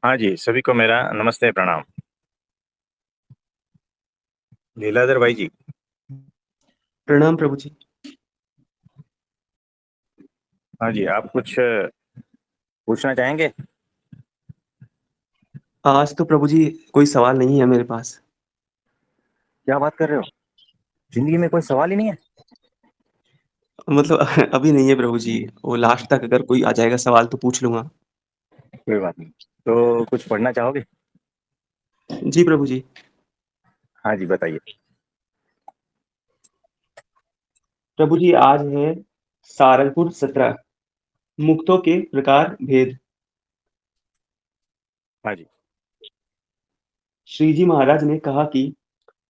हाँ जी, सभी को मेरा नमस्ते प्रणाम। लीलाधर भाई जी। प्रणाम प्रभु जी। हाँ जी, आप कुछ पूछना चाहेंगे? आज तो प्रभु जी कोई सवाल नहीं है मेरे पास। क्या बात कर रहे हो? जिंदगी में कोई सवाल ही नहीं है? मतलब अभी नहीं है प्रभु जी। वो लास्ट तक अगर कोई आ जाएगा सवाल तो पूछ लूंगा। कोई बात नहीं। तो कुछ पढ़ना चाहोगे? जी प्रभु जी। हाँ जी, बताइए। प्रभु जी आज है सारंगपुर 17 मुक्तों के प्रकार भेद। हाँ जी। श्री जी महाराज ने कहा कि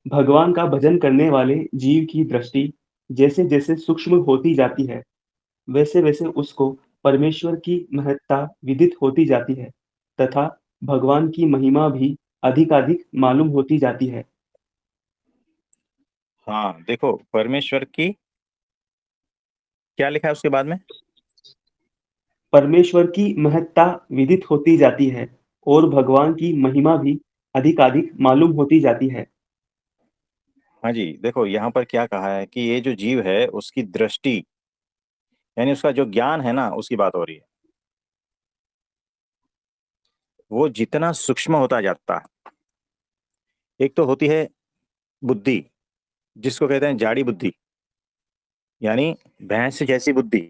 भगवान का भजन करने वाले जीव की दृष्टि जैसे जैसे सूक्ष्म होती जाती है, वैसे वैसे उसको परमेश्वर की महत्ता विदित होती जाती है तथा भगवान की महिमा भी अधिकाधिक मालूम होती जाती है। हाँ, देखो परमेश्वर की क्या लिखा है उसके बाद में? परमेश्वर की महत्ता विदित होती जाती है और भगवान की महिमा भी अधिकाधिक मालूम होती जाती है। हाँ जी, देखो यहाँ पर क्या कहा है कि ये जो जीव है उसकी दृष्टि, यानी उसका जो ज्ञान है ना, उसकी बात हो रही है। वो जितना सूक्ष्म होता जाता है, एक तो होती है बुद्धि, जिसको कहते हैं जाड़ी बुद्धि, यानी भैंस जैसी बुद्धि।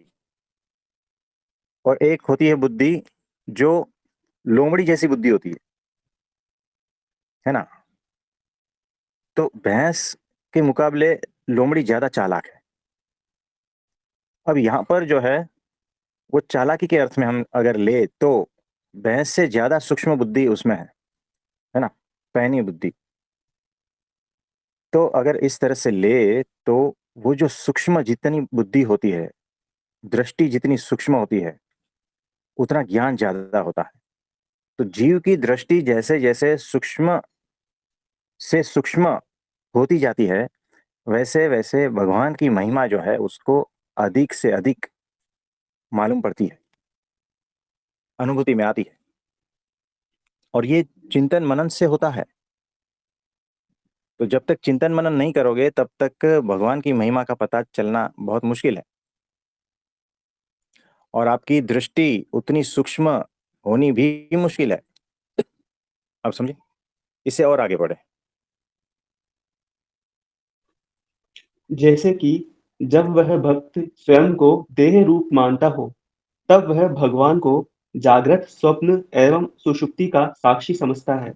और एक होती है बुद्धि जो लोमड़ी जैसी बुद्धि होती है ना। तो भैंस के मुकाबले लोमड़ी ज्यादा चालाक है। अब यहाँ पर जो है, वो चालाकी के अर्थ में हम अगर ले तो भैंस से ज्यादा सूक्ष्म बुद्धि उसमें है ना, पैनी बुद्धि। तो अगर इस तरह से ले तो वो जो सूक्ष्म जितनी बुद्धि होती है, दृष्टि जितनी सूक्ष्म होती है, उतना ज्ञान ज्यादा होता है। तो जीव की दृष्टि जैसे जैसे सूक्ष्म से सूक्ष्म होती जाती है, वैसे वैसे भगवान की महिमा जो है उसको अधिक से अधिक मालूम पड़ती है, अनुभूति में आती है। और ये चिंतन मनन से होता है। तो जब तक चिंतन मनन नहीं करोगे तब तक भगवान की महिमा का पता चलना बहुत मुश्किल है। और आपकी दृष्टि उतनी सूक्ष्म होनी भी मुश्किल है। आप समझे? इससे और आगे बढ़े। जैसे कि जब वह भक्त स्वयं को देह रूप मानता हो, तब वह भगवान को जागृत स्वप्न एवं सुषुप्ति का साक्षी समझता है,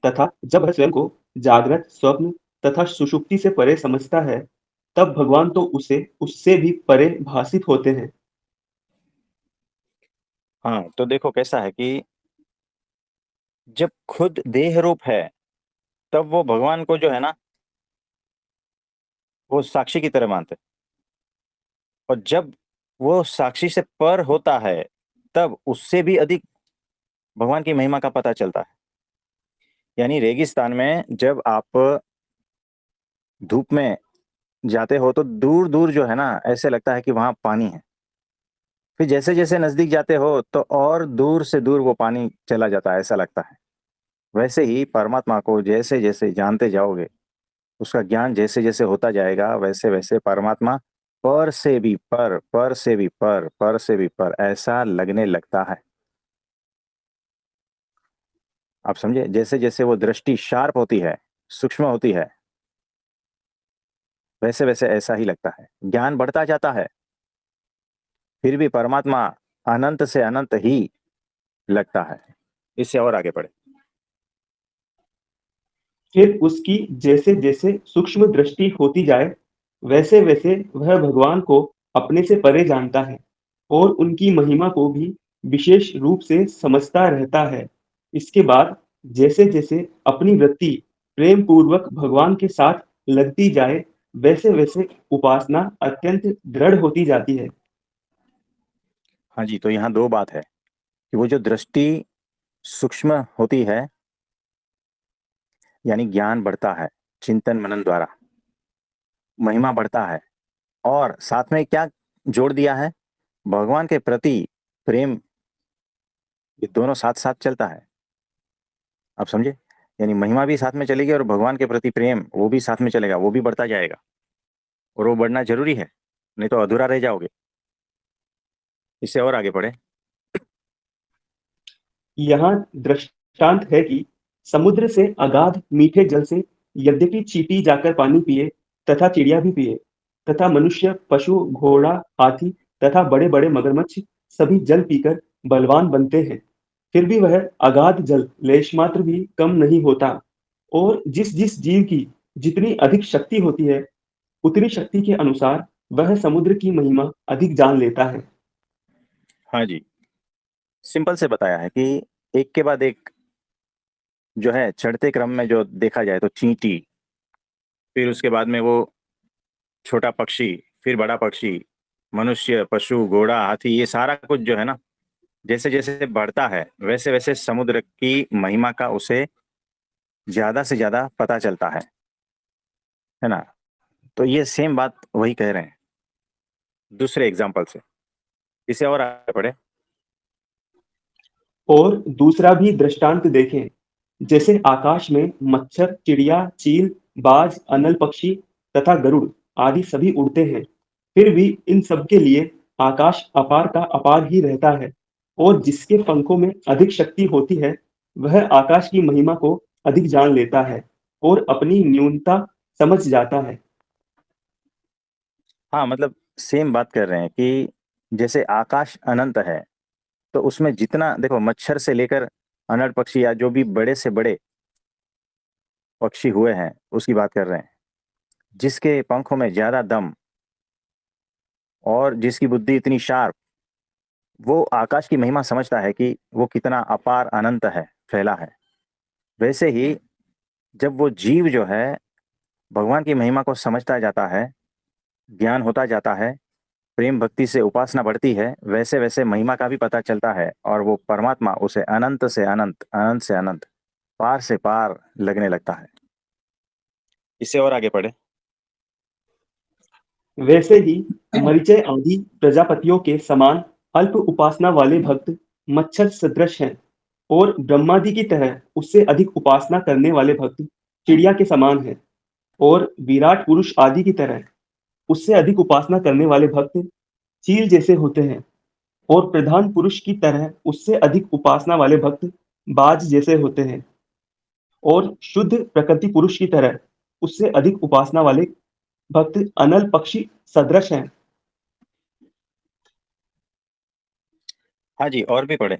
तथा जब वह स्वयं को जागृत स्वप्न तथा सुषुप्ति से परे समझता है, तब भगवान तो उसे उससे भी परे भासित होते हैं। हाँ, तो देखो कैसा है कि जब खुद देह रूप है तब वो भगवान को जो है ना, वो साक्षी की तरह मानते हैं। और जब वो साक्षी से पर होता है तब उससे भी अधिक भगवान की महिमा का पता चलता है। यानी रेगिस्तान में जब आप धूप में जाते हो तो दूर दूर जो है ना, ऐसे लगता है कि वहां पानी है। फिर जैसे जैसे नजदीक जाते हो तो और दूर से दूर वो पानी चला जाता है, ऐसा लगता है। वैसे ही परमात्मा को जैसे जैसे जानते जाओगे, उसका ज्ञान जैसे जैसे होता जाएगा, वैसे वैसे परमात्मा पर से भी पर से भी पर से भी पर ऐसा लगने लगता है। आप समझे? जैसे जैसे वो दृष्टि शार्प होती है, सूक्ष्म होती है, वैसे वैसे ऐसा ही लगता है। ज्ञान बढ़ता जाता है, फिर भी परमात्मा अनंत से अनंत ही लगता है। इससे और आगे बढ़े। फिर उसकी जैसे जैसे सूक्ष्म दृष्टि होती जाए, वैसे वैसे वह भगवान को अपने से परे जानता है और उनकी महिमा को भी विशेष रूप से समझता रहता है। इसके बाद जैसे जैसे अपनी वृत्ति प्रेम पूर्वक भगवान के साथ लगती जाए, वैसे वैसे उपासना अत्यंत दृढ़ होती जाती है। हाँ जी, तो यहाँ दो बात है कि वो जो दृष्टि सूक्ष्म होती है, यानी ज्ञान बढ़ता है चिंतन मनन द्वारा, महिमा बढ़ता है। और साथ में क्या जोड़ दिया है? भगवान के प्रति प्रेम। ये दोनों साथ साथ चलता है। आप समझे? यानी महिमा भी साथ में चलेगी और भगवान के प्रति प्रेम वो भी साथ में चलेगा, वो भी बढ़ता जाएगा। और वो बढ़ना जरूरी है, नहीं तो अधूरा रह जाओगे। इससे और आगे बढ़े। यहाँ दृष्टांत है कि समुद्र से अगाध मीठे जल से यद्यपि चींटी जाकर पानी पिए तथा चिड़िया भी पिए तथा मनुष्य पशु घोड़ा हाथी तथा बड़े बड़े मगरमच्छ सभी जल पीकर बलवान बनते हैं, फिर भी वह अगाध जल लेश मात्र भी कम नहीं होता। और जिस जिस जीव की जितनी अधिक शक्ति होती है, उतनी शक्ति के अनुसार वह समुद्र की महिमा अधिक जान लेता है। हाँ जी, सिंपल से बताया है कि एक के बाद एक जो है चढ़ते क्रम में जो देखा जाए तो चींटी, फिर उसके बाद में वो छोटा पक्षी, फिर बड़ा पक्षी, मनुष्य पशु घोड़ा हाथी, ये सारा कुछ जो है ना, जैसे जैसे बढ़ता है वैसे वैसे समुद्र की महिमा का उसे ज्यादा से ज्यादा पता चलता है ना। तो ये सेम बात वही कह रहे हैं दूसरे एग्जाम्पल से। इसे और आगे बढ़े। और दूसरा भी दृष्टांत देखें, जैसे आकाश में मच्छर चिड़िया चील बाज अनल पक्षी तथा गरुड़ आदि सभी उड़ते हैं, फिर भी इन सब के लिए आकाश अपार का अपार ही रहता है। और जिसके पंखों में अधिक शक्ति होती है, वह आकाश की महिमा को अधिक जान लेता है और अपनी न्यूनता समझ जाता है। हाँ, मतलब सेम बात कर रहे हैं कि जैसे आकाश अनंत है, तो उसमें जितना देखो मच्छर से लेकर अनर पक्षी या जो भी बड़े से बड़े पक्षी हुए हैं उसकी बात कर रहे हैं, जिसके पंखों में ज्यादा दम और जिसकी बुद्धि इतनी शार्प, वो आकाश की महिमा समझता है कि वो कितना अपार अनंत है, फैला है। वैसे ही जब वो जीव जो है भगवान की महिमा को समझता जाता है, ज्ञान होता जाता है, प्रेम भक्ति से उपासना बढ़ती है, वैसे वैसे महिमा का भी पता चलता है और वो परमात्मा उसे अनंत से अनंत, अनंत से अनंत, पार से पार लगने लगता है। इससे और आगे पढ़े। वैसे ही मरीचय आदि प्रजापतियों के समान अल्प उपासना वाले भक्त मच्छर सदृश हैं, और ब्रह्मादि की तरह उससे अधिक उपासना करने वाले भक्त चिड़िया के समान हैं, और विराट पुरुष आदि की तरह उससे अधिक उपासना करने वाले भक्त चील जैसे होते हैं, और प्रधान पुरुष की तरह उससे अधिक उपासना वाले भक्त बाज जैसे होते हैं, और शुद्ध प्रकृति पुरुष की तरह उससे अधिक उपासना वाले भक्त अनल पक्षी सदृश हैं। हाँ जी, और भी पढ़े।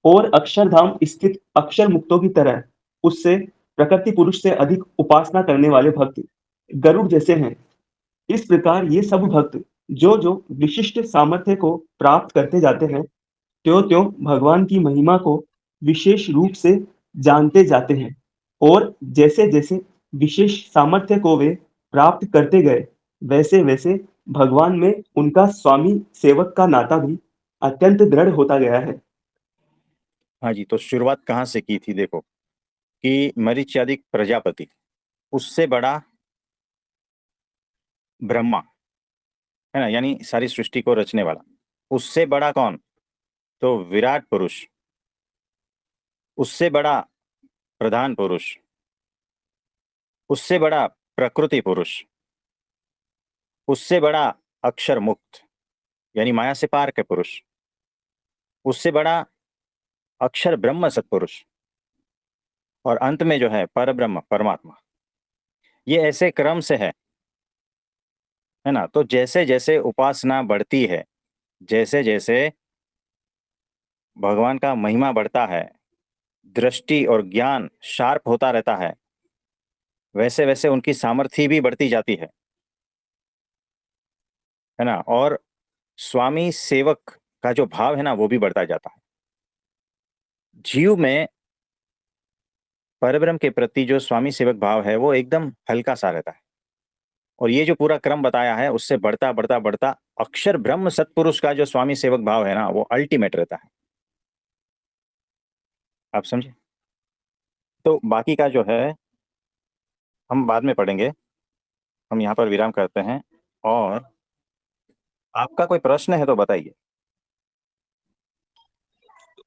और अक्षरधाम स्थित अक्षर मुक्तों की तरह उससे प्रकृति पुरुष से अधिक उपासना करने वाले भक्त गरुड़ जैसे हैं। इस प्रकार ये सब भक्त जो जो विशिष्ट सामर्थ्य को प्राप्त करते जाते हैं, त्यों त्यों भगवान की महिमा को विशेष रूप से जानते जाते हैं, और जैसे जैसे विशेष सामर्थ्य को वे प्राप्त करते गए, वैसे वैसे भगवान में उनका स्वामी सेवक का नाता भी अत्यंत दृढ़ होता गया है। हाँ जी, तो शुरुआत कहाँ से की थी देखो, कि मरीच्यादिक प्रजापति, उससे बड़ा ब्रह्मा, है ना, यानी सारी सृष्टि को रचने वाला, उससे बड़ा कौन, तो विराट पुरुष, उससे बड़ा प्रधान पुरुष, उससे बड़ा प्रकृति पुरुष, उससे बड़ा अक्षर मुक्त यानी माया से पार के पुरुष, उससे बड़ा अक्षर ब्रह्म सत्पुरुष, और अंत में जो है पर ब्रह्म परमात्मा। ये ऐसे क्रम से है ना। तो जैसे जैसे उपासना बढ़ती है, जैसे जैसे भगवान का महिमा बढ़ता है, दृष्टि और ज्ञान शार्प होता रहता है, वैसे वैसे उनकी सामर्थ्य भी बढ़ती जाती है ना। और स्वामी सेवक का जो भाव है ना वो भी बढ़ता जाता है। जीव में परब्रह्म के प्रति जो स्वामी सेवक भाव है वो एकदम हल्का सा रहता है। और ये जो पूरा क्रम बताया है उससे बढ़ता बढ़ता बढ़ता अक्षर ब्रह्म सत्पुरुष का जो स्वामी सेवक भाव है ना वो अल्टीमेट रहता है। आप समझे? तो बाकी का जो है हम बाद में पढ़ेंगे। हम यहाँ पर विराम करते हैं। और आपका कोई प्रश्न है तो बताइए।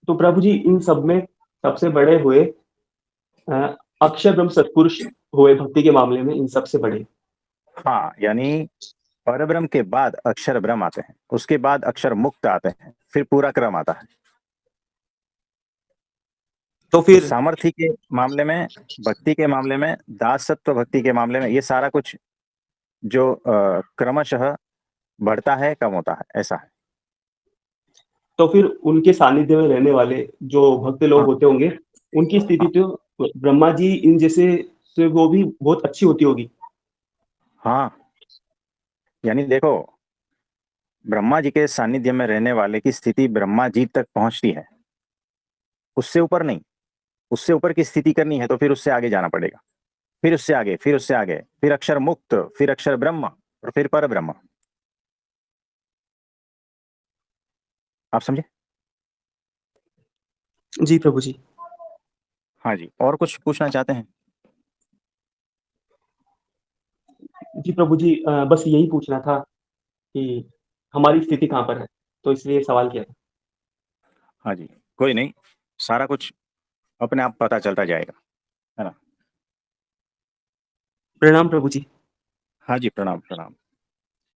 तो प्रभु जी इन सब में सबसे बड़े हुए अक्षर ब्रह्म सत्पुरुष हुए भक्ति के मामले में इन सबसे बड़े। हाँ, यानी परब्रह्म के बाद अक्षर ब्रह्म आते हैं, उसके बाद अक्षर मुक्त आते हैं, फिर पूरा क्रम आता है। तो तो फिर सामर्थ्य के मामले में, भक्ति के मामले में, दासत्व भक्ति के मामले में, ये सारा कुछ जो क्रमशः बढ़ता है, कम होता है, ऐसा है। तो फिर उनके सानिध्य में रहने वाले जो भक्त लोग हाँ होते होंगे, उनकी स्थिति हाँ तो ब्रह्मा जी इन जैसे से वो भी बहुत अच्छी होती होगी। हाँ, यानी देखो, ब्रह्मा जी के सानिध्य में रहने वाले की स्थिति ब्रह्मा जी तक पहुंचती है, उससे ऊपर नहीं। उससे ऊपर की स्थिति करनी है तो फिर उससे आगे जाना पड़ेगा, फिर उससे आगे, फिर उससे आगे, फिर अक्षर मुक्त, फिर अक्षर ब्रह्म, और फिर पर ब्रह्म। आप समझे? जी प्रभु जी। हाँ जी, और कुछ पूछना चाहते हैं? जी प्रभु जी, बस यही पूछना था कि हमारी स्थिति कहाँ पर है, तो इसलिए सवाल किया था। हाँ जी, कोई नहीं, सारा कुछ अपने आप पता चलता जाएगा, है ना? प्रणाम प्रभु जी। हाँ जी, प्रणाम प्रणाम।